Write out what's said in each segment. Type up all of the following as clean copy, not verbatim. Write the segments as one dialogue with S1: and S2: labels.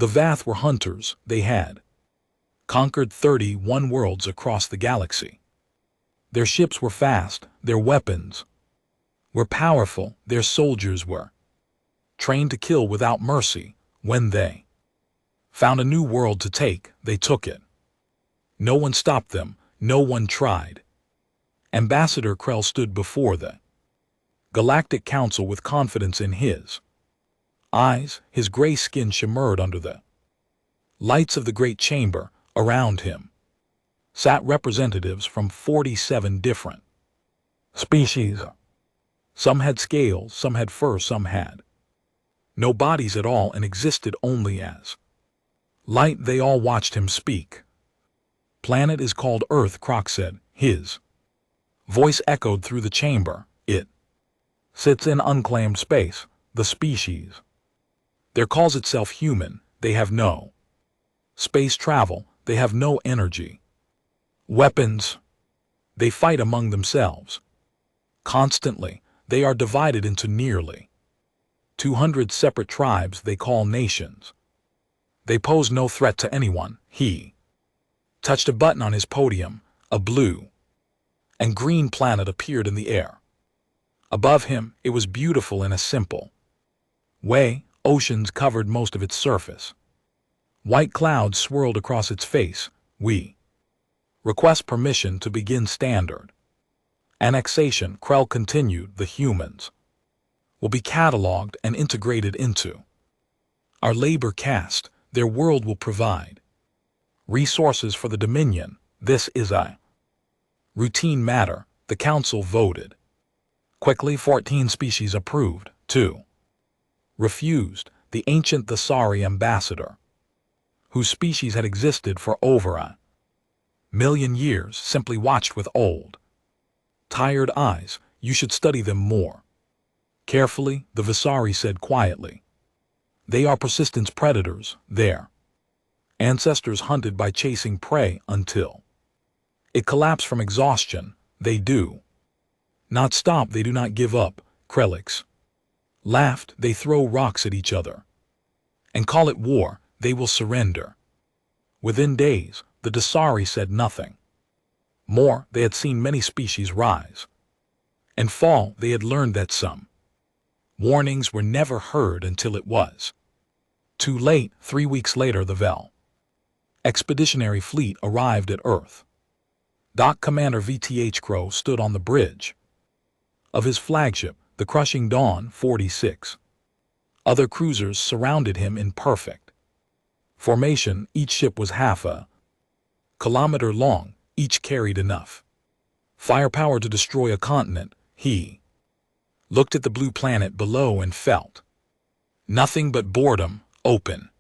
S1: The Vath were hunters. They had conquered 31 worlds across the galaxy. Their ships were fast, their weapons were powerful, their soldiers were trained to kill without mercy. When they found a new world to take, they took it. No one stopped them, no one tried. Ambassador Krell stood before the Galactic Council with confidence in his eyes. His gray skin shimmered under the lights of the great chamber. Around him sat representatives from 47 different species. Some had scales, some had fur, some had no bodies at all and existed only as light. They all watched him speak. Planet is called Earth, Croc said. His voice echoed through the chamber. It sits in unclaimed space. The species there calls itself human. They have no space travel. They have no energy. Weapons. They fight among themselves constantly. They are divided into nearly 200 separate tribes they call nations. They pose no threat to anyone. He touched a button on his podium. A blue and green planet appeared in the air. Above him, it was beautiful in a simple way. Oceans covered most of its surface. White clouds swirled across its face. We request permission to begin standard annexation. Krell continued. The humans will be cataloged and integrated into our labor caste. Their world will provide resources for the Dominion. This is a routine matter. The council voted quickly. 14 species approved. 2 refused. The ancient Thasari ambassador, whose species had existed for over 1,000,000 years, simply watched with old, tired eyes. You should study them more carefully, the Visari said quietly. They are persistent predators. Their ancestors hunted by chasing prey until it collapsed from exhaustion. They do not stop. They do not give up. Krellix laughed. They throw rocks at each other and call it war. They will surrender within days. The Dasari said nothing more. They had seen many species rise and fall. They had learned that some warnings were never heard until it was too late. 3 weeks later, the Vel Expeditionary Fleet arrived at Earth. Dock Commander VTH Crow stood on the bridge of his flagship, the Crushing Dawn. 46 other cruisers surrounded him in perfect formation. Each ship was half a kilometer long. Each carried enough firepower to destroy a continent. He looked at the blue planet below and felt nothing but boredom. Open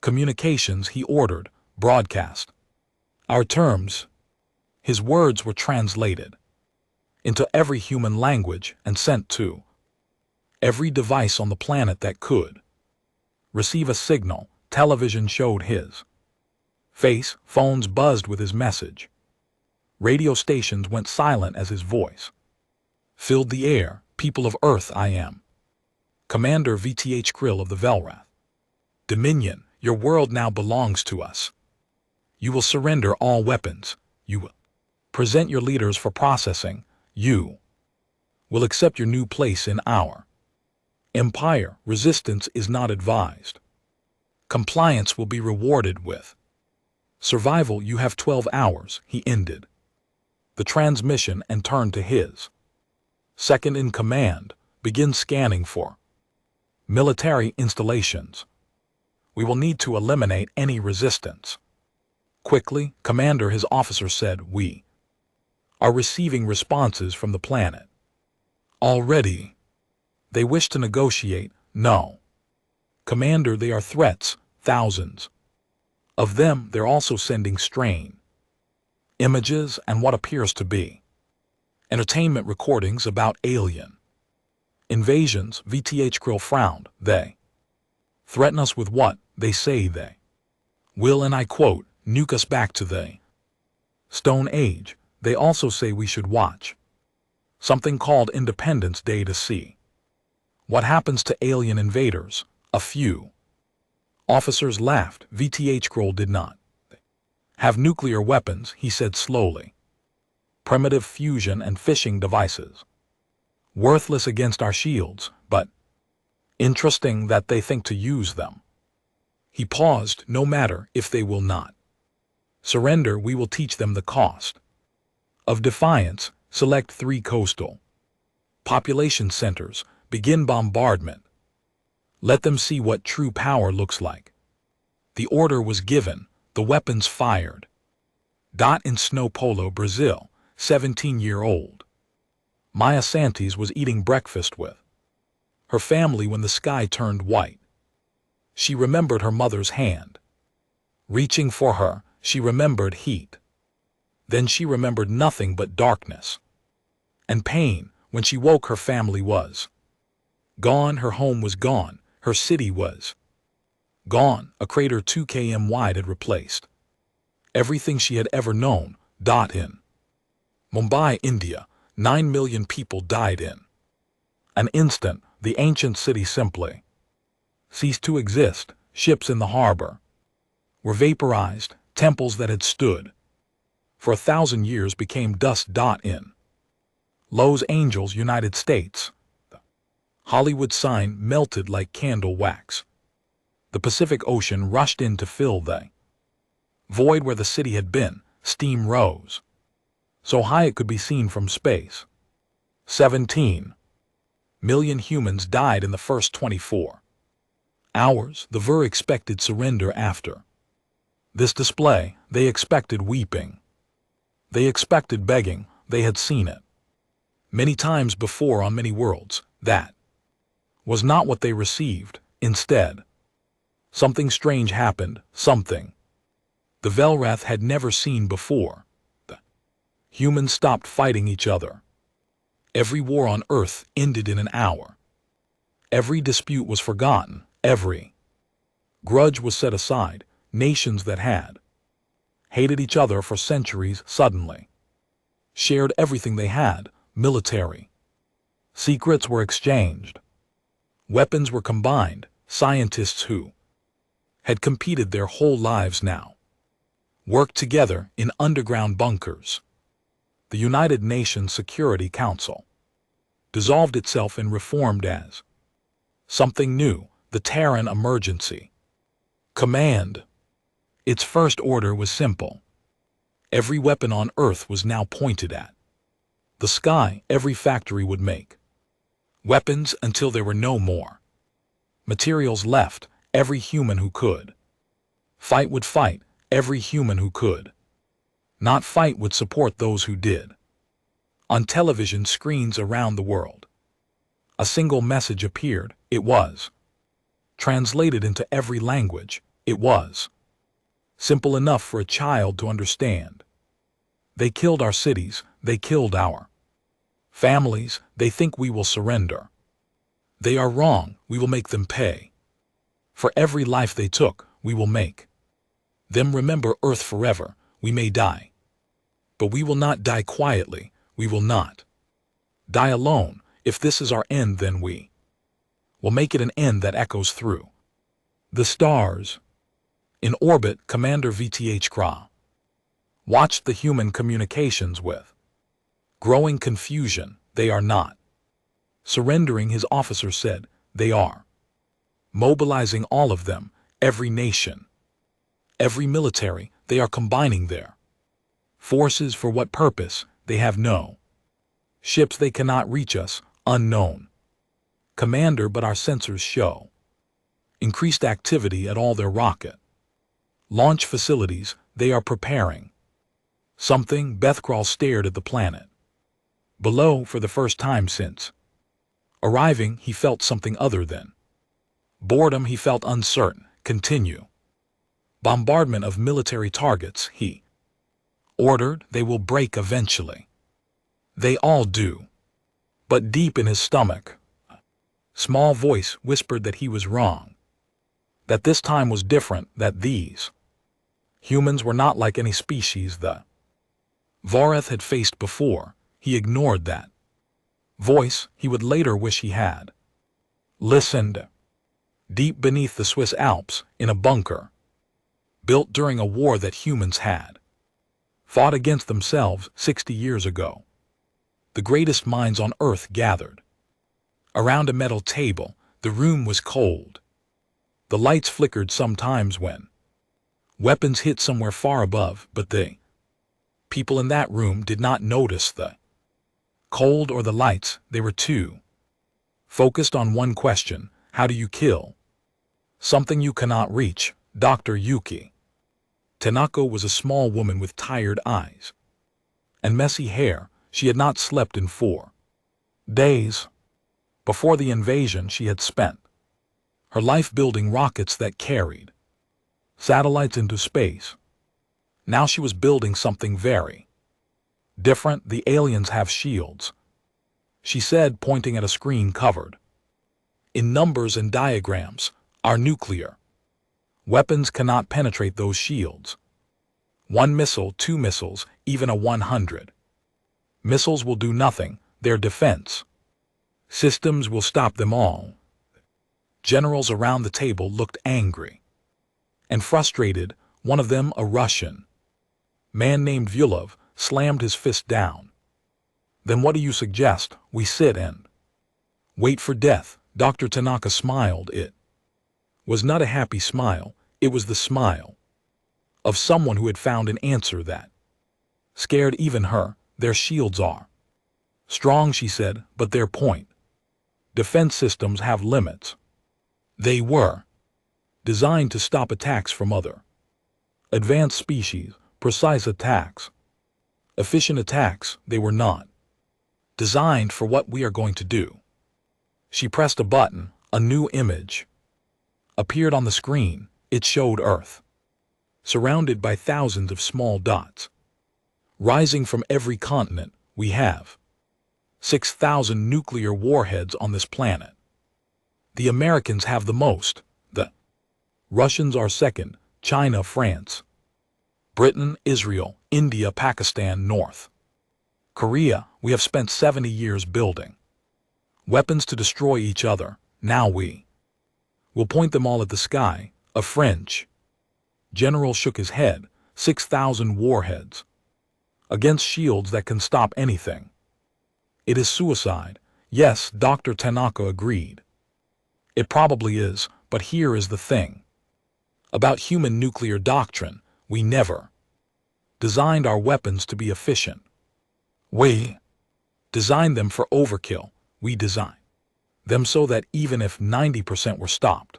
S1: communications, he ordered. Broadcast our terms. His words were translated into every human language and sent to every device on the planet that could receive a signal. Television showed his face. Phones buzzed with his message. Radio stations went silent as his voice filled the air. People of Earth, I am Commander VTH Krill of the Velrath Dominion. Your world now belongs to us. You will surrender all weapons. You will present your leaders for processing. You will accept your new place in our empire. Resistance is not advised. Compliance will be rewarded with survival. You have 12 hours. He ended the transmission and turned to his second in command. Begin scanning for military installations. We will need to eliminate any resistance quickly. Commander, his officer said. We are receiving responses from the planet already. They wish to negotiate. No, Commander, they are threats. Thousands of them. They're also sending strange images and what appears to be entertainment recordings about alien invasions. VTH Krill frowned. They threaten us with what? They say they will, and I quote, nuke us back to the Stone Age. They also say we should watch something called Independence Day to see what happens to alien invaders. A few Officers laughed. VTH Kroll did not have nuclear weapons, he said slowly. Primitive fusion and fishing devices. Worthless against our shields, but interesting that they think to use them. He paused. No matter if they will not surrender, we will teach them the cost of defiance. Select 3 coastal population centers. Begin bombardment. Let them see what true power looks like. The order was given. The weapons fired. In São Paulo, Brazil, 17-year-old Maya Santos was eating breakfast with her family when the sky turned white. She remembered her mother's hand reaching for her. She remembered heat. Then she remembered nothing but darkness and pain. When she woke, her family was gone. Her home was gone. Her city was gone. A crater 2 km wide had replaced everything she had ever known. In Mumbai, India, 9 million people died in an instant. The ancient city simply ceased to exist. Ships in the harbor were vaporized. Temples that had stood for 1,000 years became dust. In Los Angeles, United States, the Hollywood sign melted like candle wax. The Pacific Ocean rushed in to fill the void where the city had been. Steam rose so high it could be seen from space. 17 million humans died in the first 24 hours. The VER expected surrender after this display. They expected weeping. They expected begging. They had seen it many times before on many worlds. That was not what they received. Instead, something strange happened. Something the Velrath had never seen before. The humans stopped fighting each other. Every war on Earth ended in an hour. Every dispute was forgotten. Every grudge was set aside. Nations that had hated each other for centuries suddenly shared everything they had. Military secrets were exchanged. Weapons were combined. Scientists who had competed their whole lives now worked together in underground bunkers. The United Nations Security Council dissolved itself and reformed as something new. The Terran Emergency Command. Its first order was simple. Every weapon on Earth was now pointed at the sky. Every factory would make weapons until there were no more materials left. Every human who could fight would fight. Every human who could not fight would support those who did. On television screens around the world, a single message appeared. It was translated into every language. It was simple enough for a child to understand. They killed our cities. They killed our families. They think we will surrender. They are wrong. We will make them pay. For every life they took, we will make them remember Earth forever. We may die, but we will not die quietly. We will not die alone. If this is our end, then we will make it an end that echoes through the stars. In orbit, Commander VTH Kra watched the human communications with growing confusion. They are not surrendering, his officer said. They are mobilizing all of them, every nation, every military. They are combining their forces. For what purpose? They have no ships. They cannot reach us. Unknown, Commander, but our sensors show increased activity at all their rocket launch facilities. They are preparing something. Bethkral stared at the planet below. For the first time since arriving, he felt something other than boredom. He felt uncertain. Continue bombardment of military targets, he ordered. They will break eventually. They all do. But deep in his stomach, a small voice whispered that he was wrong, that this time was different, that these humans were not like any species the Vareth had faced before. He ignored that voice. He would later wish he had listened. deep beneath the Swiss Alps, in a bunker, built during a war that humans had fought against themselves 60 years ago. The greatest minds on Earth gathered around a metal table. The room was cold. The lights flickered sometimes when weapons hit somewhere far above, but the people in that room did not notice the cold or the lights. They were too focused on one question: how do you kill something you cannot reach? Dr. Yuki Tanaka was a small woman with tired eyes and messy hair. She had not slept in 4 days. Before the invasion, she had spent her life building rockets that carried satellites into space. Now she was building something very different. The aliens have shields, she said, pointing at a screen covered in numbers and diagrams. Our nuclear weapons cannot penetrate those shields. 1 missile, 2 missiles, even a 100 missiles will do nothing. Their defense systems will stop them all. Generals around the table looked angry and frustrated. One of them, a Russian man named Vyulov, slammed his fist down. Then what do you suggest? We sit and wait for death? Dr. Tanaka smiled. It was not a happy smile. It was the smile of someone who had found an answer that scared even her. Their shields are strong, she said, but their point defense systems have limits. They were designed to stop attacks from other advanced species, precise attacks, efficient attacks. They were not designed for what we are going to do. She pressed a button. A new image appeared on the screen. It showed Earth, surrounded by thousands of small dots, rising from every continent. We have 6,000 nuclear warheads on this planet. The Americans have the most. The Russians are second. China, France, Britain, Israel, India, Pakistan, North Korea. We have spent 70 years building weapons to destroy each other. Now we will point them all at the sky. A French general shook his head. 6,000 warheads against shields that can stop anything. It is suicide. Yes, Dr. Tanaka agreed. It probably is, but here is the thing about human nuclear doctrine. We never designed our weapons to be efficient. We designed them for overkill. We designed them so that even if 90% were stopped,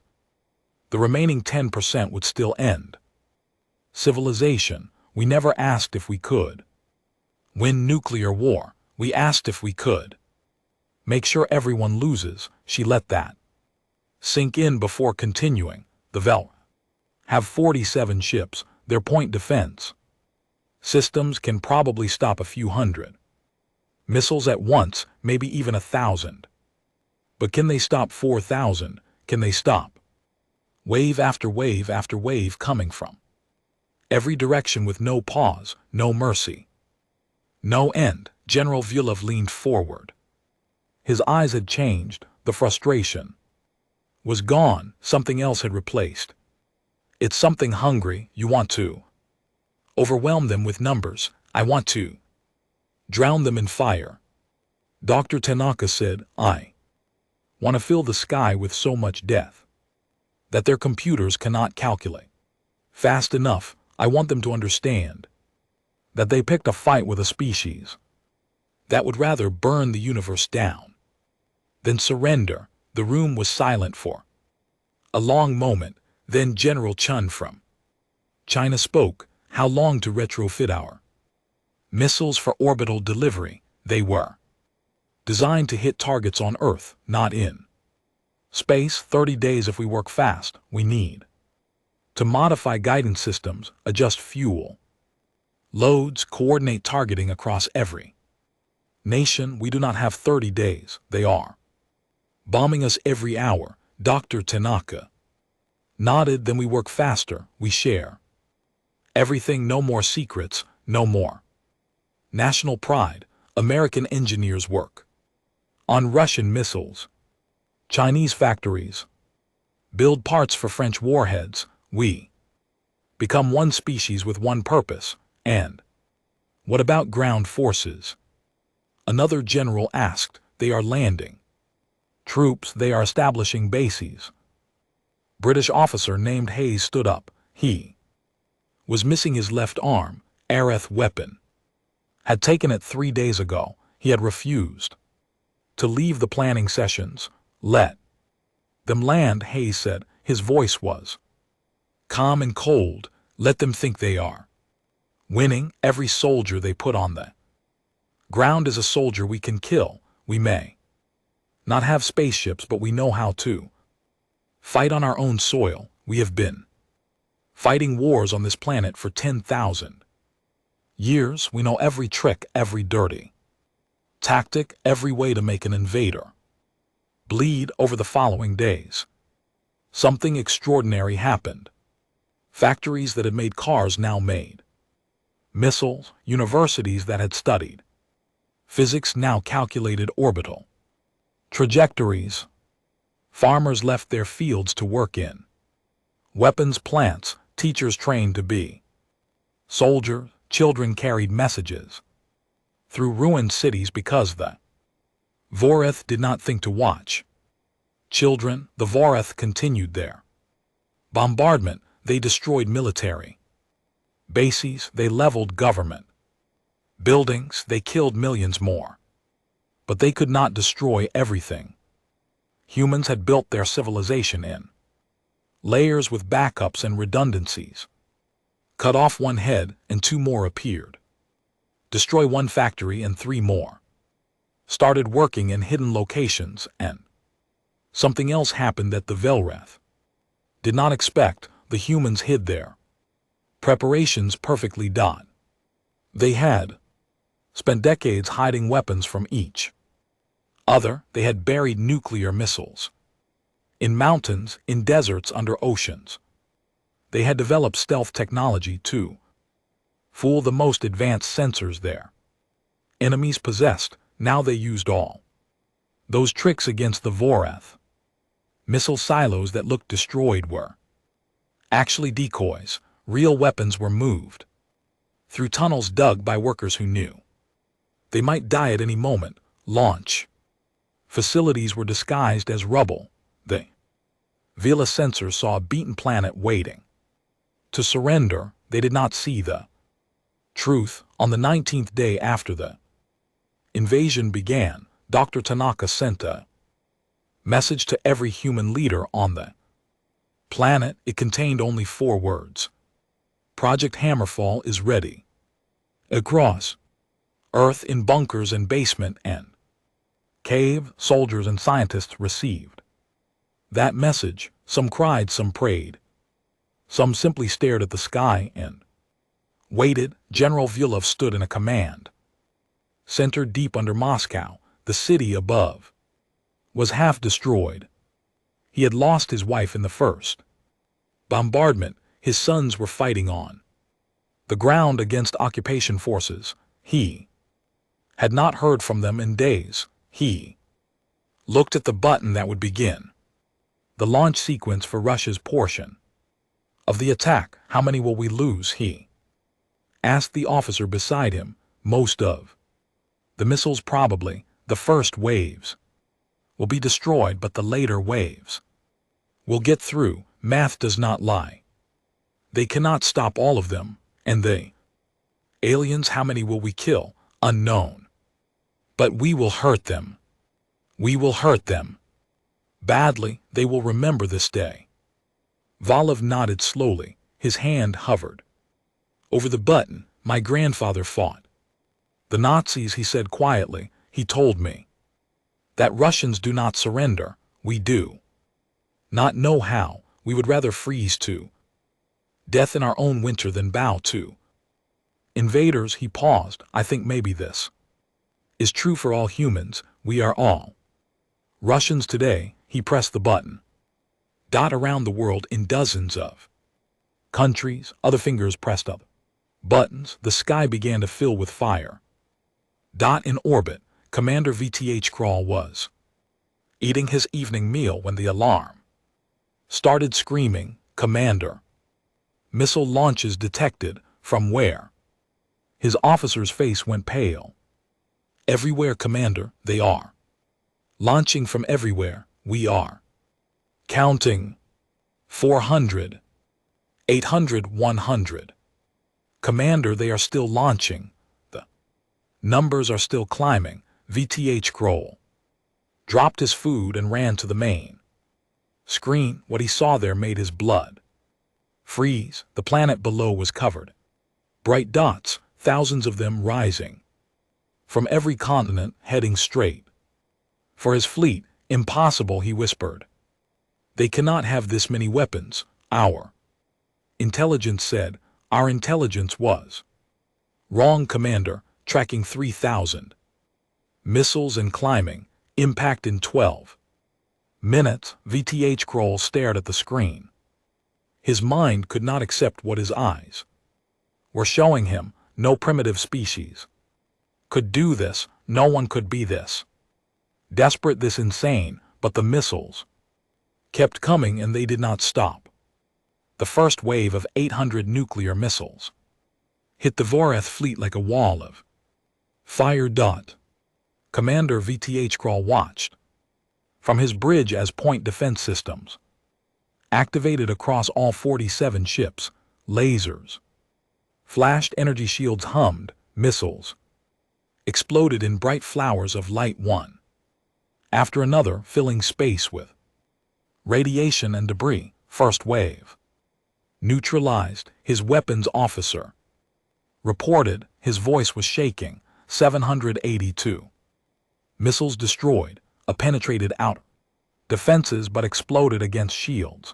S1: the remaining 10% would still end civilization. We never asked if we could win nuclear war. We asked if we could make sure everyone loses. She let that sink in before continuing. The Vel have 47 ships. Their point defense systems can probably stop a few hundred missiles at once, maybe even 1,000. But can they stop 4,000? Can they stop wave after wave after wave coming from every direction with no pause, no mercy, no end? General Vyulov leaned forward. His eyes had changed. The frustration was gone. Something else had replaced. It's something hungry. You want to overwhelm them with numbers. I want to drown them in fire. Dr. Tanaka said, I want to fill the sky with so much death that their computers cannot calculate fast enough. I want them to understand that they picked a fight with a species that would rather burn the universe down than surrender. The room was silent for a long moment. Then General Chun from China spoke. How long to retrofit our missiles for orbital delivery? They were designed to hit targets on Earth, not in space. 30 days if we work fast. We need to modify guidance systems, adjust fuel loads, coordinate targeting across every nation. We do not have 30 days. They are bombing us every hour. Dr. Tanaka nodded. Then we work faster. We share everything. No more secrets. No more national pride. American engineers work on Russian missiles, Chinese factories Build parts for French warheads. We become one species with one purpose. And what about ground forces? Another general asked. They are landing troops. They are establishing bases. British officer named Hayes stood up. He was missing his left arm. Areth weapon. Had taken it 3 days ago. He had refused to leave the planning sessions. Let them land, Hayes said. His voice was calm and cold. Let them think they are winning. Every soldier they put on the ground is a soldier we can kill. We may not have spaceships, but we know how to fight on our own soil. We have been fighting wars on this planet for 10,000 years. We know every trick, every dirty tactic, every way to make an invader bleed. Over the following days, something extraordinary happened. Factories that had made cars now made missiles. Universities that had studied physics now calculated orbital trajectories. Farmers left their fields to work in weapons plants. Teachers trained to be soldiers. Children carried messages through ruined cities because the Voreth did not think to watch children. The Voreth continued their bombardment. They destroyed military bases. They leveled government buildings. They killed millions more. But they could not destroy everything. Humans had built their civilization in layers with backups and redundancies. Cut off one head and 2 more appeared. Destroy one factory and 3 more started working in hidden locations, and something else happened that the Velreth did not expect. The humans hid their preparations perfectly. They had spent decades hiding weapons from each other. They had buried nuclear missiles in mountains, in deserts, under oceans. They had developed stealth technology to fool the most advanced sensors their enemies possessed. Now they used all those tricks against the Voreth. Missile silos that looked destroyed were actually decoys. Real weapons were moved through tunnels dug by workers who knew they might die at any moment. Launch facilities were disguised as rubble. The Vela sensors saw a beaten planet waiting to surrender. They did not see the truth. On the 19th day after the invasion began, Dr. Tanaka sent a message to every human leader on the planet. It contained only 4 words. Project Hammerfall is ready. Across Earth, in bunkers and basement and cave, soldiers and scientists received that message. Some cried, some prayed. Some simply stared at the sky and waited. General Vyulov stood in a command center deep under Moscow. The city above was half destroyed. He had lost his wife in the first bombardment. His sons were fighting on the ground against occupation forces. He had not heard from them in days. He looked at the button that would begin the launch sequence for Russia's portion of the attack. How many will we lose? He asked the officer beside him. Most of the missiles, probably. The first waves will be destroyed, but the later waves will get through. Math does not lie. They cannot stop all of them. And they aliens, how many will we kill? Unknown. But we will hurt them. We will hurt them badly. They will remember this day. Volov nodded slowly. His hand hovered over the button. My grandfather fought the Nazis, he said quietly. He told me that Russians do not surrender. We do not know how. We would rather freeze to death in our own winter than bow to invaders. He paused. I think maybe this is true for all humans. We are all Russians today. He pressed the button. Around the world, in dozens of countries, other fingers pressed up buttons. The sky began to fill with fire. In orbit, Commander VTH Kral was eating his evening meal when the alarm Started screaming, "Commander! Missile launches detected." From where? His officer's face went pale. "Everywhere, Commander, they are. Launching from everywhere, we are. Counting. 400. 800, 100. Commander, they are still launching. The numbers are still climbing." VTH Kroll dropped his food and ran to the main screen. What he saw there made his blood freeze. The planet below was covered. Bright dots, thousands of them rising. From every continent, heading straight for his fleet. "Impossible," he whispered. "They cannot have this many weapons." Our intelligence said. Our intelligence was wrong, Commander. Tracking 3,000 missiles and climbing. Impact in 12 minutes. VTH Kroll stared at the screen. His mind could not accept what his eyes were showing him. No primitive species could do this. No one could be this desperate, this insane. But the missiles kept coming and they did not stop. The first wave of 800 nuclear missiles hit the Voreth fleet like a wall of fire. Commander, VTH Kroll watched from his bridge as point defense systems activated across all 47 ships. Lasers flashed, energy shields hummed, missiles exploded in bright flowers of light, one after another, filling space with radiation and debris. First wave neutralized, his weapons officer reported. His voice was shaking. 782 missiles destroyed, penetrated out defenses but exploded against shields.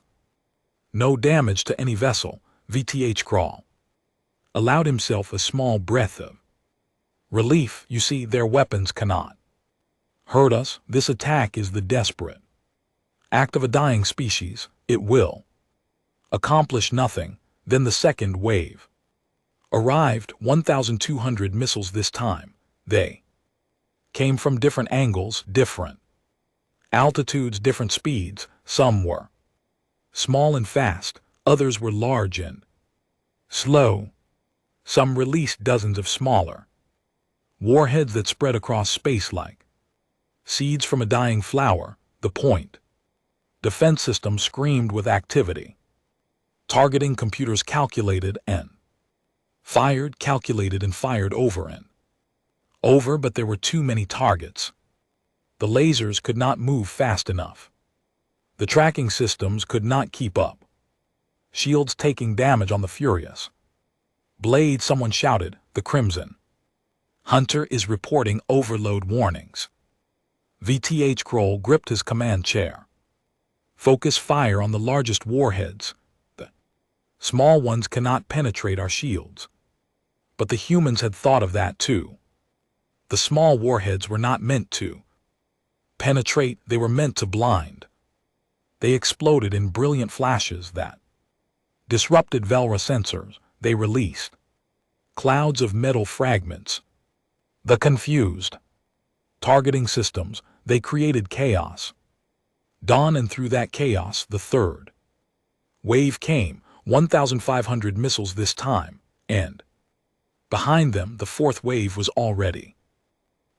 S1: No damage to any vessel. VTH Kroll allowed himself a small breath of relief. You see, their weapons cannot hurt us. This attack is the desperate act of a dying species. It will accomplish nothing. Then the second wave arrived. 1,200 missiles this time. They came from different angles, different altitudes, different speeds. Some were small and fast, others were large and slow. Some released dozens of smaller warheads that spread across space like seeds from a dying flower. The point defense system screamed with activity. Targeting computers calculated and fired, calculated and fired over and over, but there were too many targets. The lasers could not move fast enough. The tracking systems could not keep up. Shields taking damage on the furious blade. Someone shouted. The Crimson Hunter is reporting overload warnings. VTH Kroll gripped his command chair. Focus fire on the largest warheads. The small ones cannot penetrate our shields. But the humans had thought of that too. The small warheads were not meant to penetrate, they were meant to blind. They exploded in brilliant flashes that disrupted Velra sensors. They released clouds of metal fragments. The confused targeting systems, they created chaos. Dawn, and through that chaos the third wave came. 1,500 missiles this time, and behind them the fourth wave was already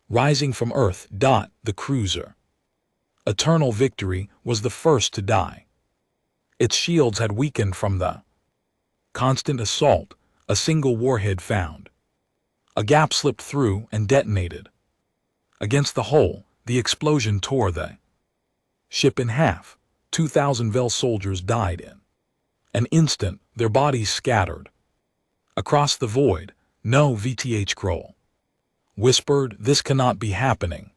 S1: rising from Earth. The cruiser Eternal Victory was the first to die. Its shields had weakened from the constant assault. A single warhead found a gap, slipped through and detonated against the hull. The explosion tore the ship in half. 2,000 Vel soldiers died in an instant, their bodies scattered across the void. No, VTH Kroll whispered, this cannot be happening.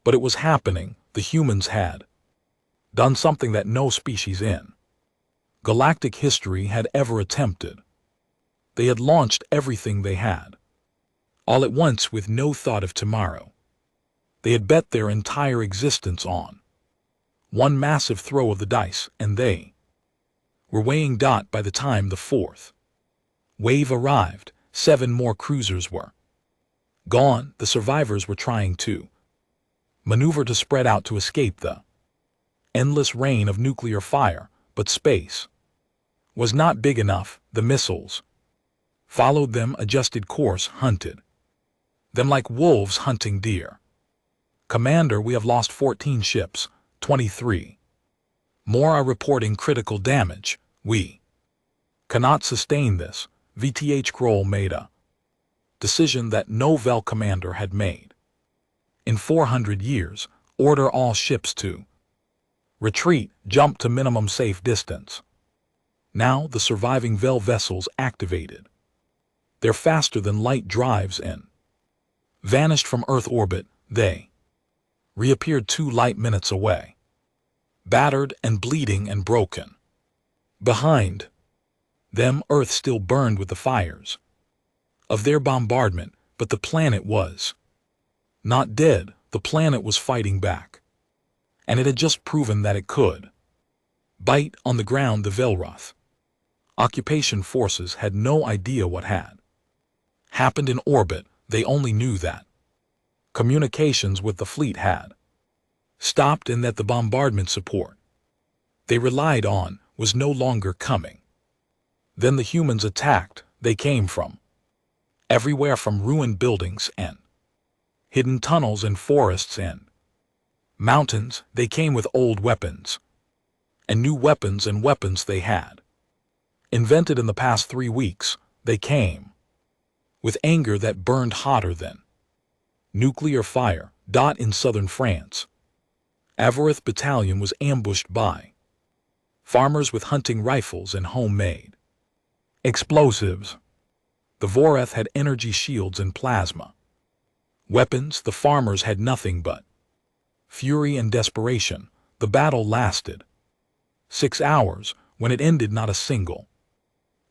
S1: But it was happening. The humans had done something that no species in galactic history had ever attempted. They had launched everything they had, all at once, with no thought of tomorrow. They had bet their entire existence on one massive throw of the dice, and they were weighing. By the time the fourth wave arrived, 7 more cruisers were gone. The survivors were trying to maneuver to spread out to escape the endless rain of nuclear fire, but space was not big enough. The missiles followed them, adjusted course, hunted them like wolves hunting deer. Commander, we have lost 14 ships, 23 more are reporting critical damage. We cannot sustain this. VTH Kroll made a decision that no Vel commander had made in 400 years. Order all ships to retreat, jump to minimum safe distance. Now the surviving Vel vessels activated their faster than light drives and vanished from Earth orbit. They reappeared 2 light minutes away, battered and bleeding and broken. Behind them, Earth still burned with the fires of their bombardment, but the planet was not dead. The planet was fighting back, and it had just proven that it could bite. On the ground, the Velroth occupation forces had no idea what had happened in orbit. They only knew that communications with the fleet had stopped and that the bombardment support they relied on was no longer coming. Then the humans attacked. They came from everywhere, from ruined buildings and hidden tunnels and forests and mountains. They came with old weapons and new weapons and weapons they had invented in the past 3 weeks. They came with anger that burned hotter than nuclear fire. In southern France, Avarith Battalion was ambushed by farmers with hunting rifles and homemade explosives. The Voreth had energy shields and plasma weapons. The farmers had nothing but fury and desperation. The battle lasted 6 hours. When it ended, not a single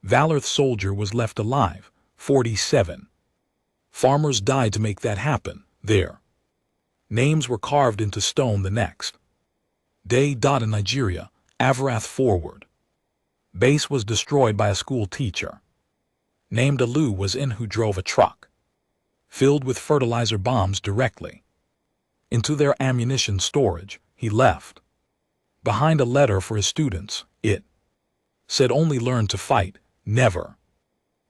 S1: Valorth soldier was left alive. 47 farmers died to make that happen. Their names were carved into stone the next day. In Nigeria, Avarath forward base was destroyed by a school teacher named Alu was in, who drove a truck filled with fertilizer bombs directly into their ammunition storage. He left behind a letter for his students. It said, only learn to fight, never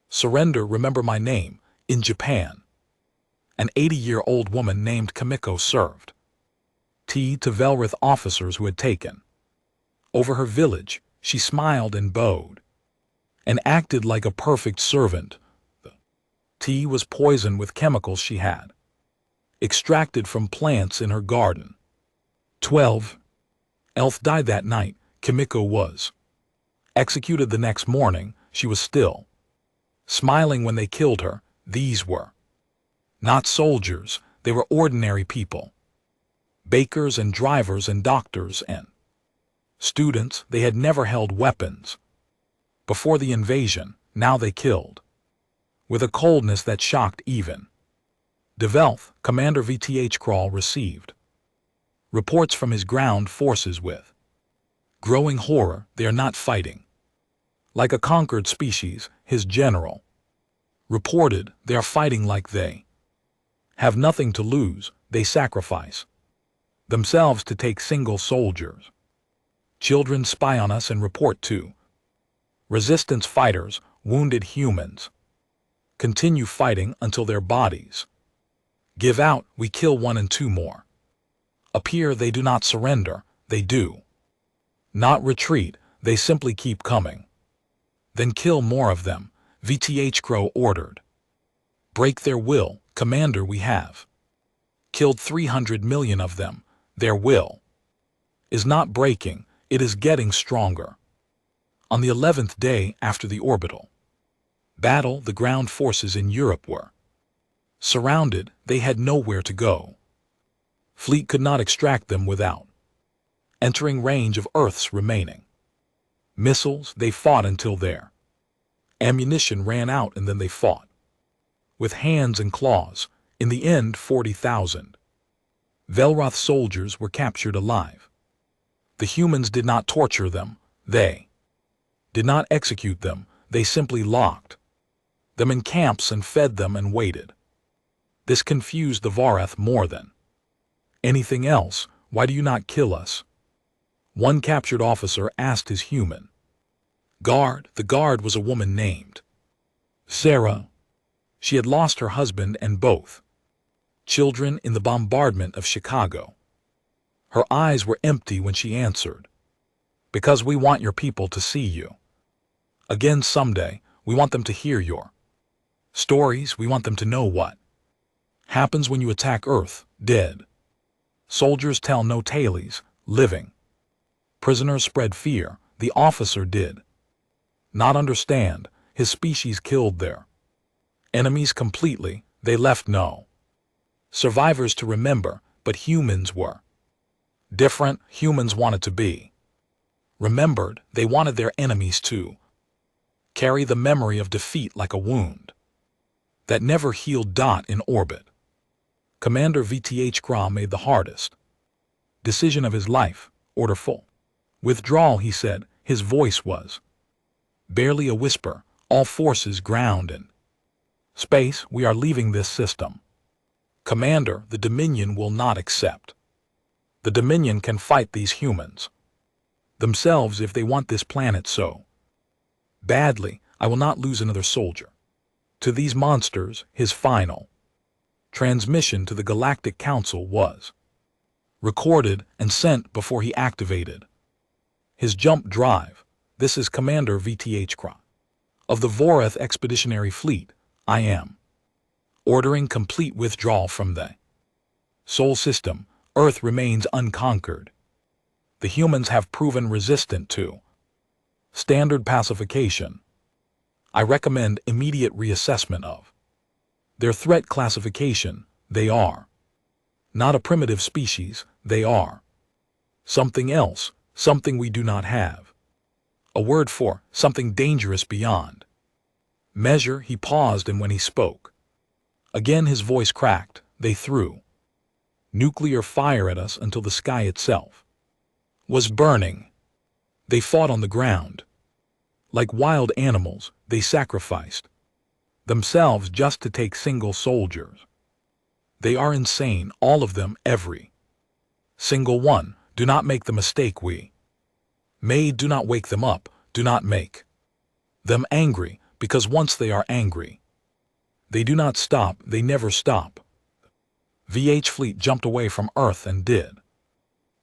S1: surrender, remember my name. In Japan, an 80-year-old woman named Kamiko served tea to Velroth officers who had taken over her village. She smiled and bowed and acted like a perfect servant. The tea was poisoned with chemicals she had extracted from plants in her garden. 12 Elf died that night. Kamiko was executed the next morning. She was still smiling when they killed her. These were not soldiers. They were ordinary people, bakers and drivers and doctors and students. They had never held weapons before the invasion. Now they killed with a coldness that shocked even Develth. Commander VTH Kroll received reports from his ground forces with growing horror. They are not fighting like a conquered species. His general reported, they are fighting like they have nothing to lose. They sacrifice themselves to take single soldiers. Children spy on us and report to resistance fighters. Wounded humans continue fighting until their bodies give out. We kill 1 and 2 more appear. They do not surrender. They do not retreat. They simply keep coming. Then kill more of them. VTH Kroll ordered. Break their will. Commander, we have killed 300 million of them. Their will is not breaking. It is getting stronger. On the 11th day after the orbital battle, the ground forces in Europe were surrounded. They had nowhere to go. Fleet could not extract them without entering range of Earth's remaining missiles. They fought until their ammunition ran out, and then they fought with hands and claws. In the end, 40,000 Velroth soldiers were captured alive. The humans did not torture them. They did not execute them. They simply locked them in camps and fed them and waited. This confused the Vareth more than anything else. Why do you not kill us? One captured officer asked his human guard. The guard was a woman named Sarah. She had lost her husband and both children in the bombardment of Chicago. Her eyes were empty when she answered, "Because we want your people to see you. Again someday, we want them to hear your stories. We want them to know what happens when you attack Earth, dead. Soldiers tell no tales, living. Prisoners spread fear. The officer did not understand. His species killed their enemies completely. They left no survivors to remember, but humans were different. Humans wanted to be remembered. They wanted their enemies to carry the memory of defeat like a wound that never healed. In orbit, Commander VTH Gra made the hardest decision of his life. Order full withdrawal, he said. His voice was barely a whisper. All forces ground in space. We are leaving this system. Commander, the Dominion will not accept. The Dominion can fight these humans themselves if they want this planet so badly. I will not lose another soldier to these monsters. His final transmission to the Galactic Council was recorded and sent before he activated his jump drive. This is Commander VTH Gra of the Voreth Expeditionary Fleet. I am ordering complete withdrawal from the Sol system. Earth remains unconquered. The humans have proven resistant to standard pacification. I recommend immediate reassessment of their threat classification. They are not a primitive species. They are something else, something we do not have a word for, something dangerous beyond measure. He paused, and when he spoke again, his voice cracked. They threw nuclear fire at us until the sky itself was burning. They fought on the ground like wild animals. They sacrificed themselves just to take single soldiers. They are insane, all of them, every single one. Do not make the mistake we made. Do not wake them up. Do not make them angry, because once they are angry, they do not stop. They never stop. VH Fleet jumped away from Earth and did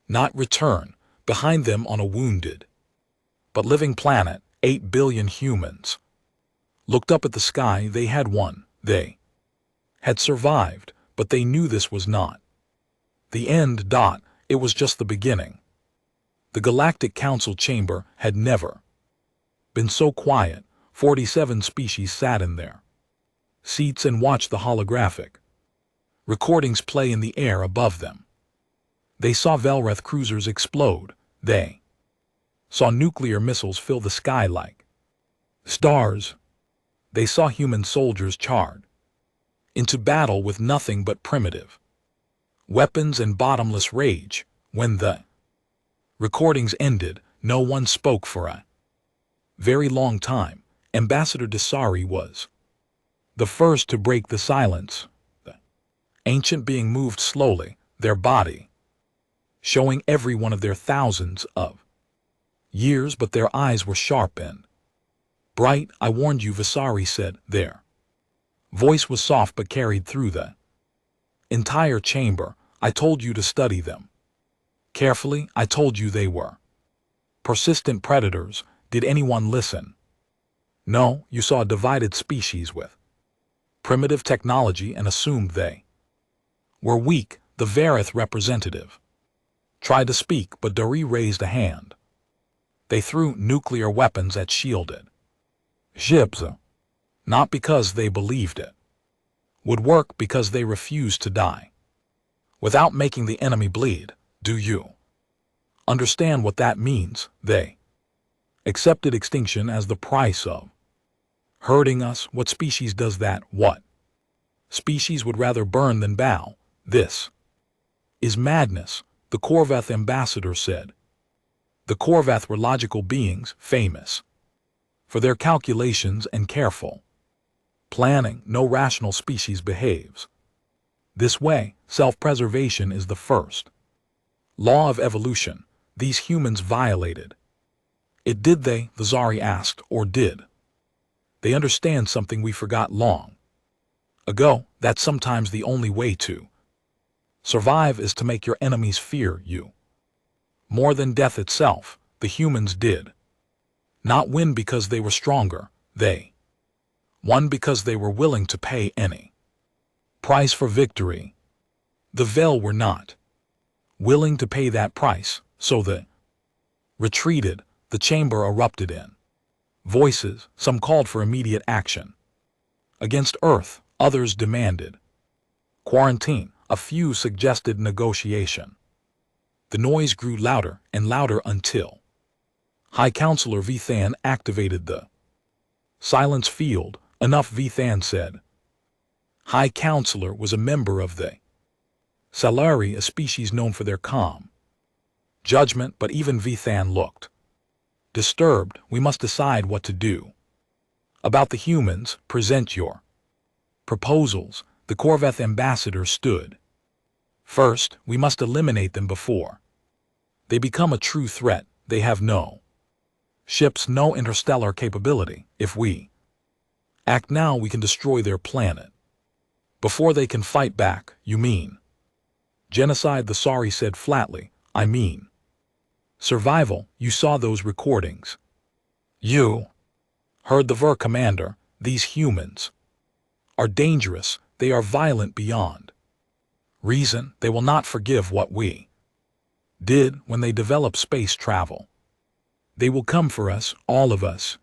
S1: not return. Behind them on a wounded but living planet, 8 billion humans looked up at the sky. They had won. They had survived, but they knew this was not the end. It was just the beginning. The Galactic Council chamber had never been so quiet. 47 species sat in their seats and watched the holographic recordings play in the air above them. They saw Velreth cruisers explode. They saw nuclear missiles fill the sky like stars. They saw human soldiers charged into battle with nothing but primitive weapons and bottomless rage. When the recordings ended, no one spoke for a very long time. Ambassador Desari was the first to break the silence. The ancient being moved slowly, their body showing every one of their thousands of years, but their eyes were sharp and bright. I warned you, Vasari said. Their voice was soft but carried through the entire chamber. I told you to study them carefully. I told you they were persistent predators. Did anyone listen? No, you saw a divided species with primitive technology and assumed they were weak. The Vareth representative tried to speak, but Dari raised a hand. They threw nuclear weapons at shielded ships, not because they believed it would work, because they refused to die without making the enemy bleed. Do you understand what that means? They accepted extinction as the price of hurting us. What species does that? What species would rather burn than bow? This is madness, the Korvath ambassador said. The Korvath were logical beings, famous for their calculations and careful planning. No rational species behaves this way. Self-preservation is the first law of evolution. these humans violated. It did they, the Zari asked, or did they understand something we forgot long ago, that sometimes the only way to survive is to make your enemies fear you. More than death itself, the humans did not win because they were stronger, they won because they were willing to pay any price for victory. The Veil were not willing to pay that price, so they retreated. The chamber erupted in voices. Some called for immediate action against Earth, others demanded quarantine, a few suggested negotiation. The noise grew louder and louder until High Counselor Vithan activated the silence field. Enough, Vithan said. High Counselor was a member of the Salari, a species known for their calm judgment, but even Vithan looked disturbed. We must decide what to do about the humans. Present your proposals. The Corveth ambassador stood first. We must eliminate them before they become a true threat. They have no ships, no interstellar capability. If we act now, we can destroy their planet before they can fight back. You mean genocide? The Sari said flatly. I mean survival. You saw those recordings. You heard the Ver commander. These humans are dangerous. They are violent beyond reason. They will not forgive what we did when they develop space travel. They will come for us, all of us.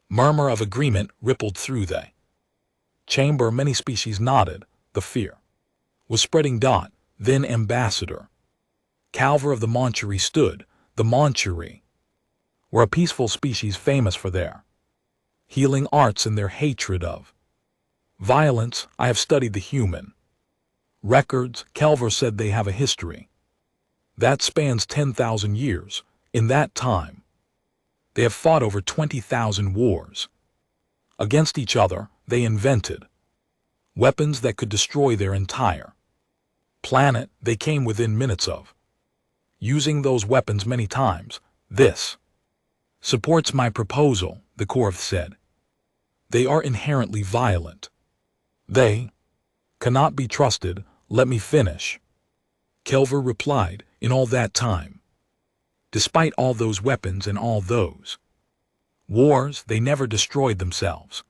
S1: Murmur of agreement rippled through the chamber. Many species nodded. The fear was spreading. Then Ambassador Calver of the Moncherie stood. The Moncherie were a peaceful species famous for their healing arts and their hatred of violence. I have studied the human records. Calver said they have a history that spans 10,000 years. In that time, they have fought over 20,000 wars against each other. They invented weapons that could destroy their entire planet. They came within minutes of using those weapons many times. This supports my proposal, the Corv said. They are inherently violent. They cannot be trusted. Let me finish. Kelver replied. In all that time, despite all those weapons and all those wars, they never destroyed themselves.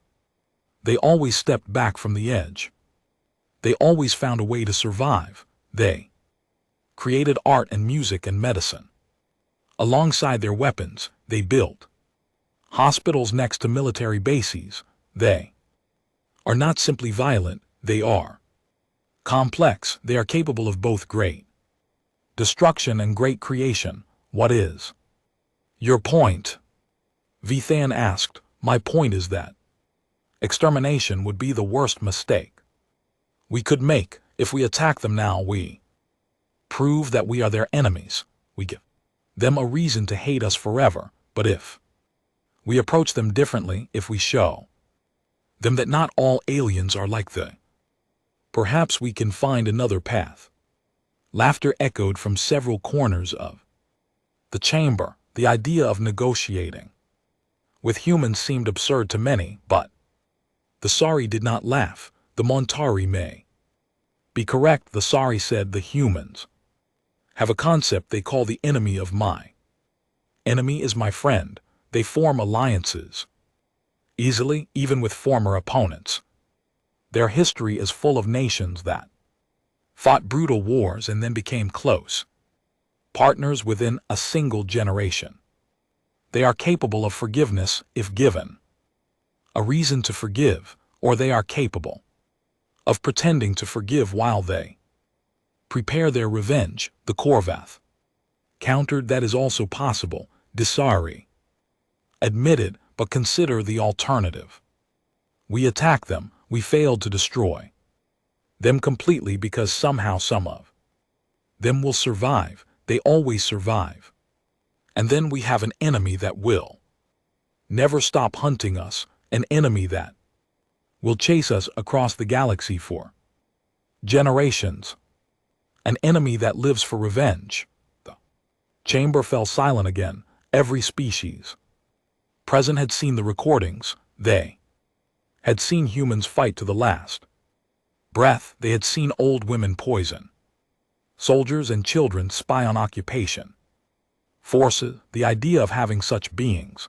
S1: They always stepped back from the edge. They always found a way to survive. They created art and music and medicine. Alongside their weapons, they built hospitals next to military bases. They are not simply violent, they are complex. They are capable of both great destruction and great creation. What is your point? Vithan asked. My point is that extermination would be the worst mistake we could make. If we attack them now, we prove that we are their enemies. We give them a reason to hate us forever. But if we approach them differently, if we show them that not all aliens are like they, perhaps we can find another path. Laughter echoed from several corners of the chamber. The idea of negotiating with humans seemed absurd to many, but the Sari did not laugh. The Montari may be correct, the Sari said. The humans have a concept they call the enemy of my enemy is my friend. They form alliances easily, even with former opponents. Their history is full of nations that fought brutal wars and then became close partners within a single generation. They are capable of forgiveness if given a reason to forgive, or they are capable of pretending to forgive while they prepare their revenge. The Corvath countered. That is also possible, Disari admitted, but consider the alternative. We attack them, we failed to destroy them completely because somehow some of them will survive. They always survive. And then we have an enemy that will never stop hunting us, an enemy that will chase us across the galaxy for generations, an enemy that lives for revenge. The Chamber fell silent again. Every species present had seen the recordings. They had seen humans fight to the last breath. They had seen old women poison soldiers and children spy on occupation forces. The idea of having such beings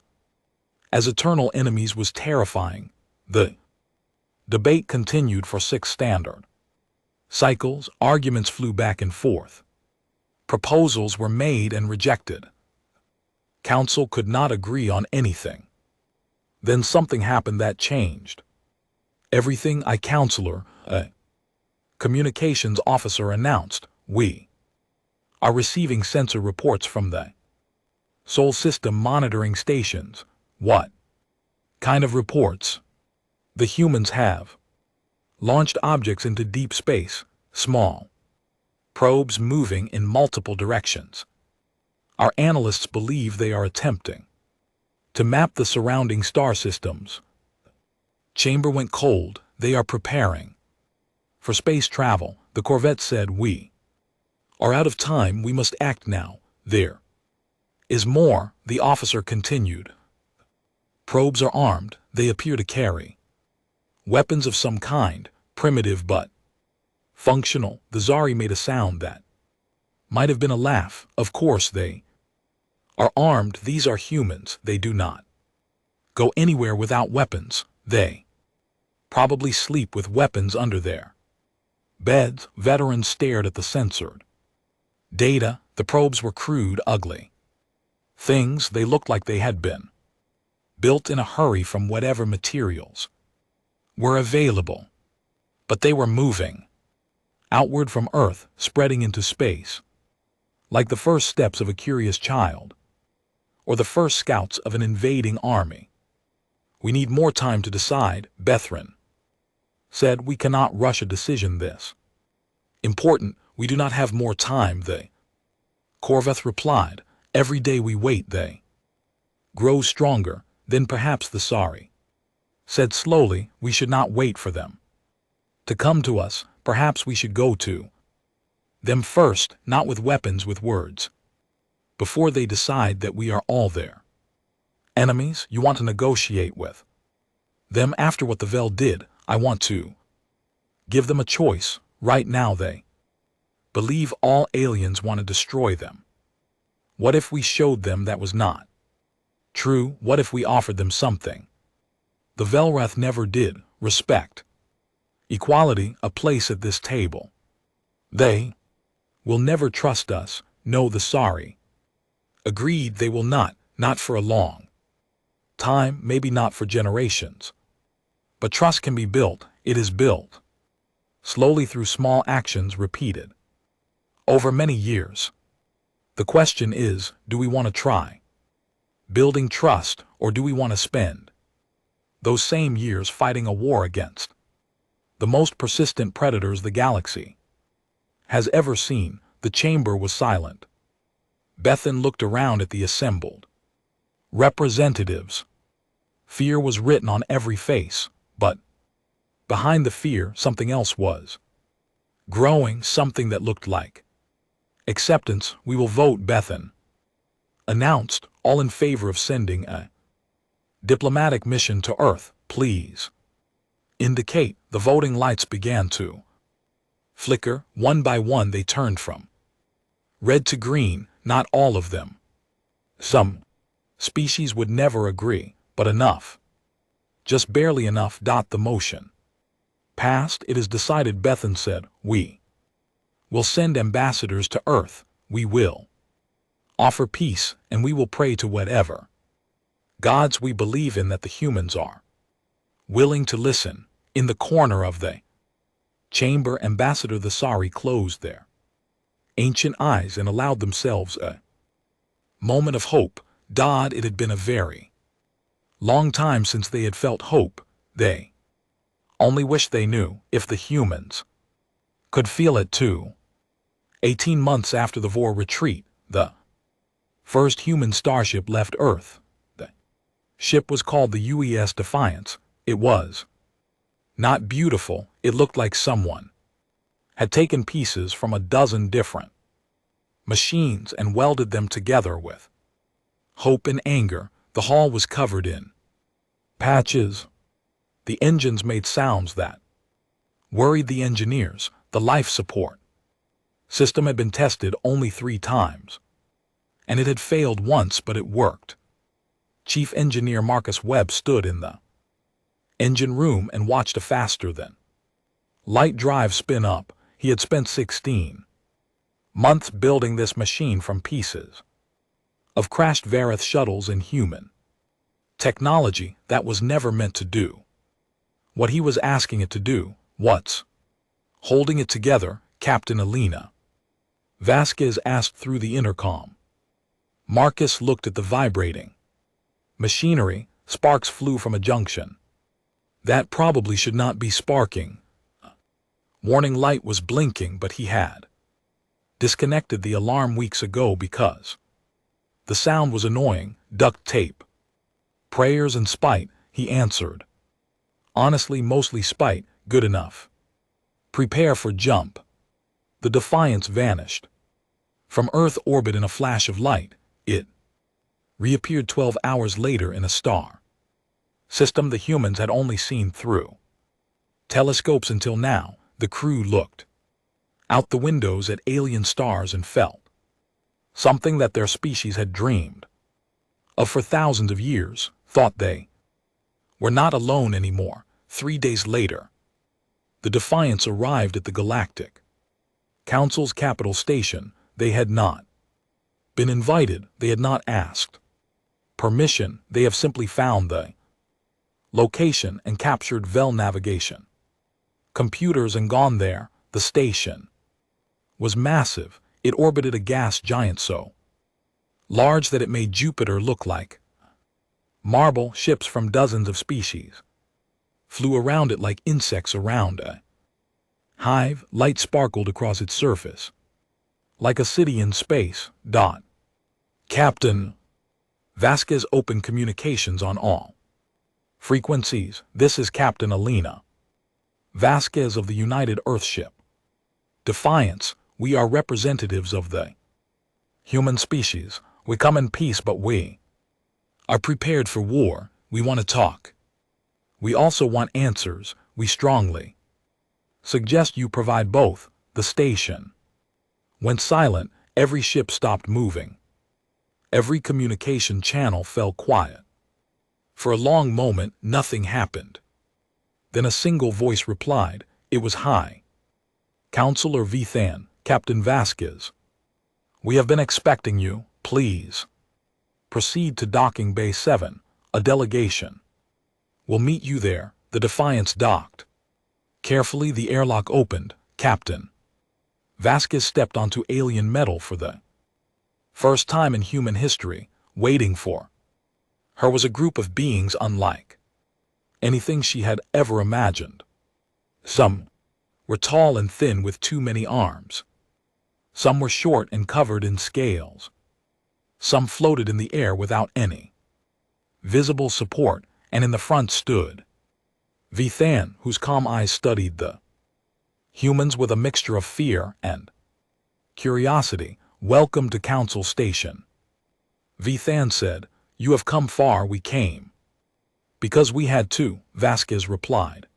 S1: as eternal enemies was terrifying. The debate continued for 6 standard cycles. Arguments flew back and forth. Proposals were made and rejected. Council could not agree on anything. Then something happened that changed everything. A counselor, a communications officer, announced, "We are receiving sensor reports from the Sol system monitoring stations." What kind of reports? "The humans have launched objects into deep space, small probes moving in multiple directions. Our analysts believe they are attempting to map the surrounding star systems." Chamber went cold. "They are preparing for space travel," the Corvette said. "We are out of time. We must act now." "There is more," the officer continued. "Probes are armed. They appear to carry weapons of some kind, primitive but functional." The Zari made a sound that might have been a laugh. "Of course they are armed. These are humans. They do not go anywhere without weapons. They probably sleep with weapons under their beds." Veterans stared at the censored data. The probes were crude, ugly things. They looked like they had been built in a hurry from whatever materials were available. But they were moving outward from Earth, spreading into space, like the first steps of a curious child, or the first scouts of an invading army. "We need more time to decide," Bethrin said. "We cannot rush a decision this important. We do not have more time," the Corvette replied. "Every day we wait they grow stronger." Then perhaps the Sari said slowly, "We should not wait for them to come to us. Perhaps we should go to them first, not with weapons, with words, before they decide that we are all their enemies." "You want to negotiate with them after what the Vel did?" "I want to give them a choice. Right now they believe all aliens want to destroy them. What if we showed them that was not true? What if we offered them something the Velrath never did? Respect, equality, a place at this table. They will never trust us." "No," the Sari agreed. "They will not for a long time, maybe not for generations. But trust can be built. It is built slowly through small actions repeated over many years. The question is, do we want to try building trust, or do we want to spend those same years fighting a war against the most persistent predators the galaxy has ever seen?" The chamber was silent. Bethan looked around at the assembled representatives. Fear was written on every face, but behind the fear something else was growing, something that looked like acceptance. "We will vote," Bethan announced. "All in favor of sending a diplomatic mission to Earth, please indicate." The voting lights began to flicker. One by one they turned from red to green. Not all of them. Some species would never agree, but enough. Just barely enough. The motion passed. "It is decided," Bethan said. "We will send ambassadors to Earth. We will offer peace, and we will pray to whatever gods we believe in that the humans are willing to listen." In the corner of the chamber, Ambassador the Sari closed their ancient eyes and allowed themselves a moment of hope. It had been a very long time since they had felt hope. They only wished they knew if the humans could feel it too. 18 months after the Vor retreat, the first human starship left Earth. The ship was called the UES Defiance. It was not beautiful. It looked like someone had taken pieces from a dozen different machines and welded them together with hope and anger. The hall was covered in patches. The engines made sounds that worried the engineers. The life support system had been tested only 3 times, and it had failed once, but it worked. Chief Engineer Marcus Webb stood in the engine room and watched a faster than light drive spin up. He had spent 16 months building this machine from pieces of crashed Vareth shuttles and human technology that was never meant to do what he was asking it to do. What's holding it together, Captain Alina? Vasquez asked through the intercom. Marcus looked at the vibrating machinery. Sparks flew from a junction that probably should not be sparking. Warning light was blinking, but he had disconnected the alarm weeks ago because the sound was annoying. Duct tape. Prayers and spite, he answered. Honestly, mostly spite. Good enough. Prepare for jump. The Defiance vanished from Earth orbit in a flash of light. It reappeared 12 hours later in a star system the humans had only seen through telescopes until now. The crew looked out the windows at alien stars and felt something that their species had dreamed of for thousands of years. Thought they were not alone anymore. 3 days later, the Defiance arrived at the Galactic Council's capital station. They had not been invited. They had not asked permission. They have simply found the location and captured Vel navigation computers and gone there. The station was massive. It orbited a gas giant so large that it made Jupiter look like marble. Ships from dozens of species flew around it like insects around a hive. Light sparkled across its surface like a city in space. Captain Vasquez opened communications on all frequencies. This is Captain Alina Vasquez of the United Earthship Defiance. We are representatives of the human species. We come in peace, but we are prepared for war. We want to talk. We also want answers. We strongly suggest you provide both. The station went silent. Every ship stopped moving. Every communication channel fell quiet. For a long moment, nothing happened. Then a single voice replied. It was high. Counselor Vithan, Captain Vasquez. We have been expecting you. Please proceed to Docking Bay 7. A delegation will meet you there. The Defiance docked. Carefully, the airlock opened. Captain Vasquez stepped onto alien metal for the first time in human history. Waiting for her was a group of beings unlike anything she had ever imagined. Some were tall and thin with too many arms. Some were short and covered in scales. Some floated in the air without any visible support, and in the front stood Vithan, whose calm eyes studied the humans with a mixture of fear and curiosity. Welcome to Council Station, Vithan said. You have come far. We came because we had to, Vasquez replied.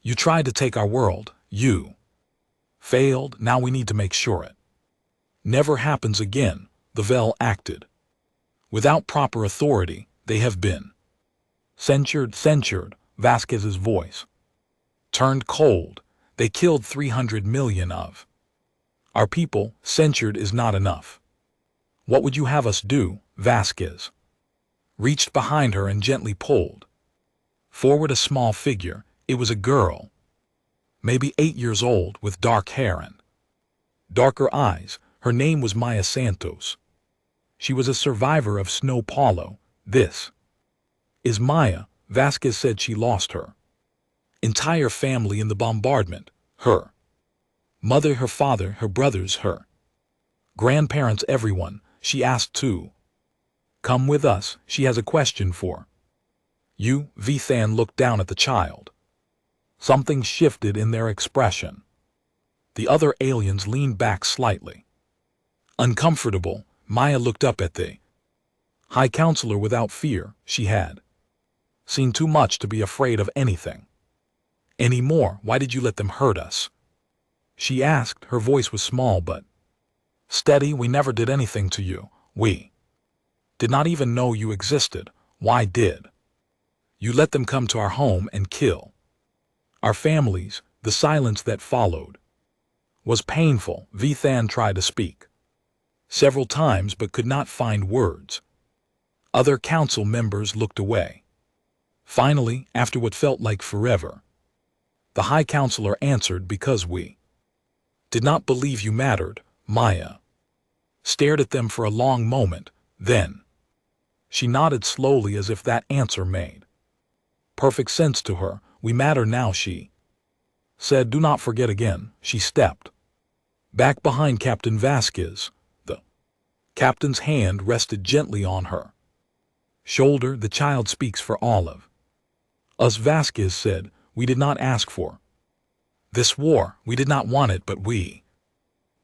S1: You tried to take our world. You failed. Now we need to make sure it never happens again. The Vel acted without proper authority. They have been censured. Vasquez's voice turned cold. They killed 300 million of our people. Censured is not enough. What would you have us do? Vasquez reached behind her and gently pulled forward a small figure. It was a girl, maybe 8 years old, with dark hair and darker eyes. Her name was Maya Santos. She was a survivor of Snow Paulo. This is Maya. Vasquez said she lost her entire family in the bombardment. Her mother, her father, her brothers, her grandparents, everyone. She asked to come with us. She has a question for you. Vithan looked down at the child. Something shifted in their expression. The other aliens leaned back slightly. Uncomfortable, Maya looked up at the High Counselor without fear. She had seen too much to be afraid of anything. Anymore. Why did you let them hurt us? She asked. Her voice was small but steady. We never did anything to you. We did not even know you existed. Why did you let them come to our home and kill our families? The silence that followed was painful. Vithan tried to speak several times but could not find words. Other council members looked away. Finally, after what felt like forever, the High Counselor answered, because we did not believe you mattered. Maya stared at them for a long moment. Then she nodded slowly as if that answer made perfect sense to her. We matter now, she said. Do not forget again. She stepped back behind Captain Vasquez. The captain's hand rested gently on her shoulder. The child speaks for all of us, Vasquez said. We did not ask for this war. We did not want it, but we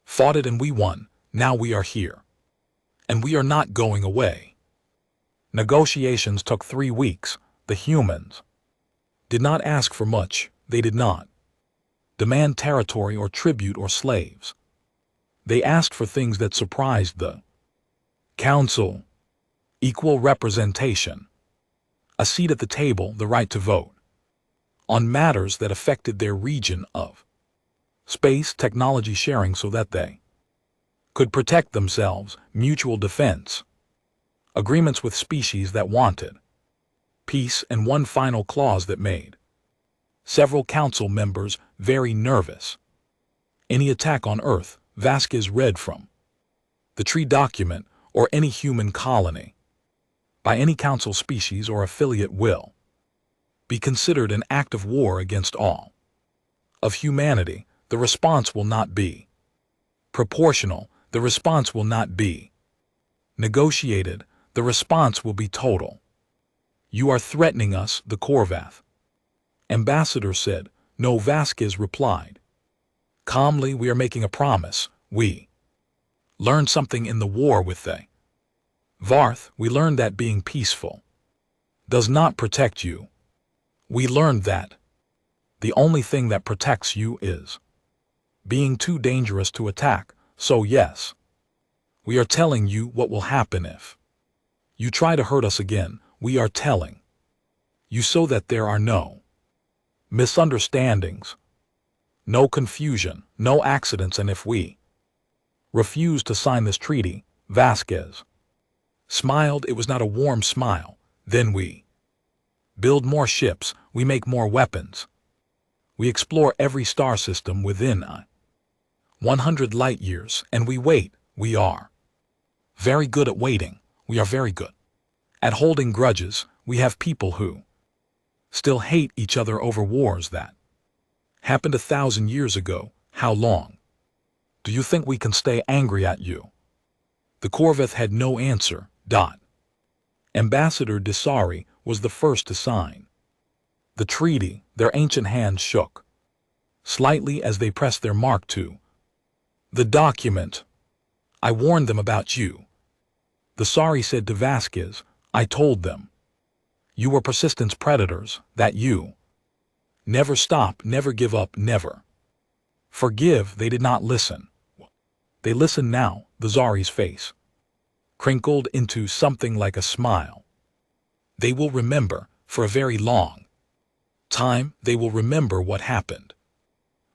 S1: fought it and we won. Now we are here. And we are not going away. Negotiations took 3 weeks. The humans did not ask for much. They did not demand territory or tribute or slaves. They asked for things that surprised the council: equal representation, a seat at the table, the right to vote on matters that affected their region of space, technology sharing so that they could protect themselves, mutual defense, agreements with species that wanted peace, and one final clause that made several council members very nervous. Any attack on Earth, Vasquez read from the tree document, or any human colony by any council species or affiliate will be considered an act of war against all of humanity. The response will not be proportional. The response will not be negotiated. The response will be total. You are threatening us, the Corvath ambassador said. No, Vasquez replied calmly. We are making a promise. We learned something in the war with the Varth. We learned that being peaceful does not protect you. We learned that the only thing that protects you is being too dangerous to attack. So yes, we are telling you what will happen if you try to hurt us again. We are telling you so that there are no misunderstandings, no confusion, no accidents, and if we refuse to sign this treaty, Vasquez smiled. It was not a warm smile. Then we build more ships, we make more weapons, we explore every star system within 100 light years, and we wait. We are very good at waiting. We are very good at holding grudges. We have people who still hate each other over wars that happened 1,000 years ago. How long do you think we can stay angry at you? The Corvath had no answer. Ambassador Desari was the first to sign the treaty. Their ancient hands shook slightly as they pressed their mark to the document. I warned them about you, the Sari said to Vasquez. I told them you were persistence predators, that you never stop, never give up, never forgive. They did not listen. They listen now. The Zari's face crinkled into something like a smile. They will remember for a very long time. They will remember what happened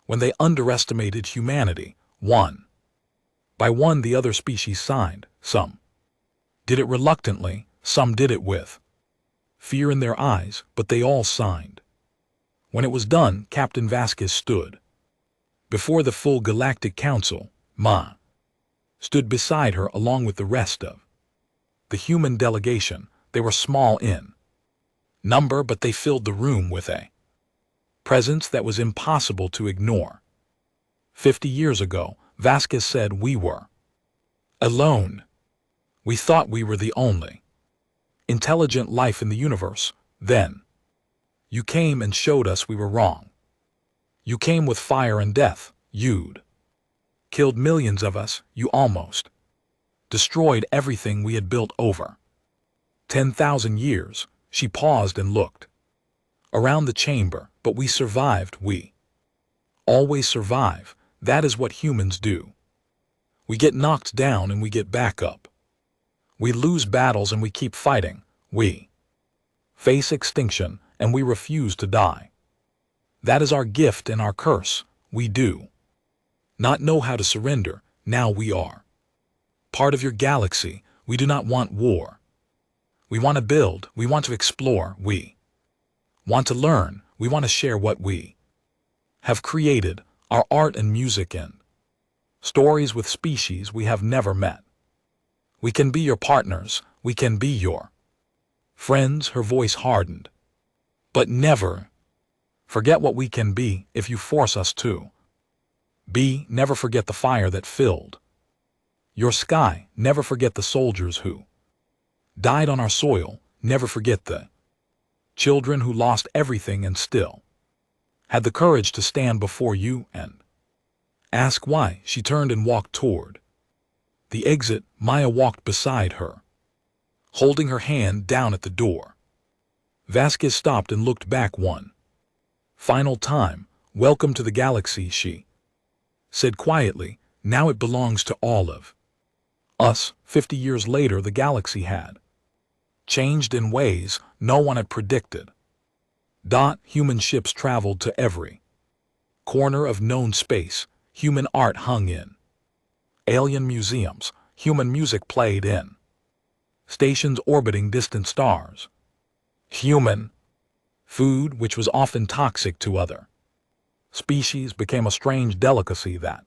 S1: when they underestimated humanity. One by one, the other species signed. Some did it reluctantly, some did it with fear in their eyes, but they all signed. When it was done, Captain Vasquez stood before the full Galactic Council. Ma stood beside her along with the rest of the human delegation. They were small in number, but they filled the room with a presence that was impossible to ignore. 50 years ago, Vasquez said, we were alone. We thought we were the only intelligent life in the universe. Then you came and showed us we were wrong. You came with fire and death. You'd killed millions of us. You almost destroyed everything we had built over 10,000 years. She paused and looked around the chamber, but we survived. We always survive. That is what humans do. We get knocked down and we get back up. We lose battles and we keep fighting. We face extinction and we refuse to die. That is our gift and our curse. We do not know how to surrender. Now we are part of your galaxy. We do not want war. We want to build. We want to explore. We want to learn. We want to share what we have created, our art and music and stories with species we have never met. We can be your partners. We can be your friends. Her voice hardened. But never forget what we can be if you force us to be. Never forget the fire that filled your sky. Never forget the soldiers who died on our soil. Never forget the children who lost everything and still had the courage to stand before you and ask why. She turned and walked toward the exit. Maya walked beside her, holding her hand down at the door. Vasquez stopped and looked back one final time. Welcome to the galaxy, she said quietly. Now it belongs to all of us. 50 years later, the galaxy had changed in ways no one had predicted. Human ships traveled to every corner of known space. Human art hung in alien museums. Human music played in stations orbiting distant stars. Human food, which was often toxic to other species, became a strange delicacy that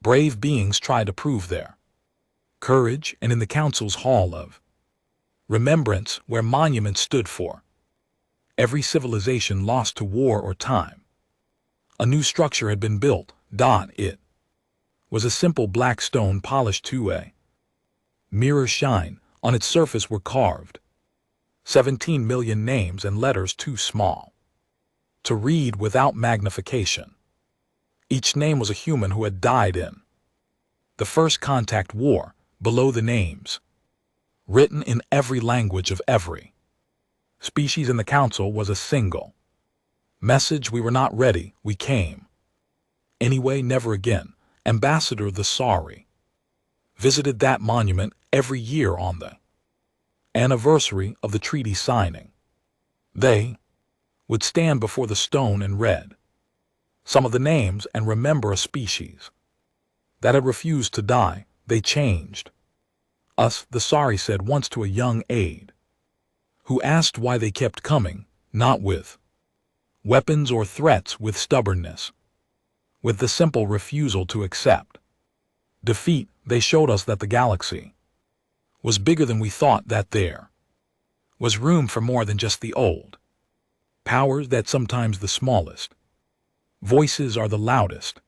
S1: brave beings tried to prove their courage. And in the Council's Hall of Remembrance, where monuments stood for every civilization lost to war or time, a new structure had been built. It was a simple black stone polished to a mirror shine. On its surface were carved 17 million names and letters too small to read without magnification. Each name was a human who had died in the First Contact War. Below the names, written in every language of every species in the Council, was a single message: we were not ready. We came anyway. Never again. Ambassador the Sorry visited that monument every year on the anniversary of the treaty signing. They would stand before the stone and read some of the names and remember a species that had refused to die. They changed us, the Sorry said once to a young aide who asked why they kept coming, not with weapons or threats, with stubbornness, with the simple refusal to accept defeat. They showed us that the galaxy was bigger than we thought, that there was room for more than just the old powers, that sometimes the smallest voices are the loudest.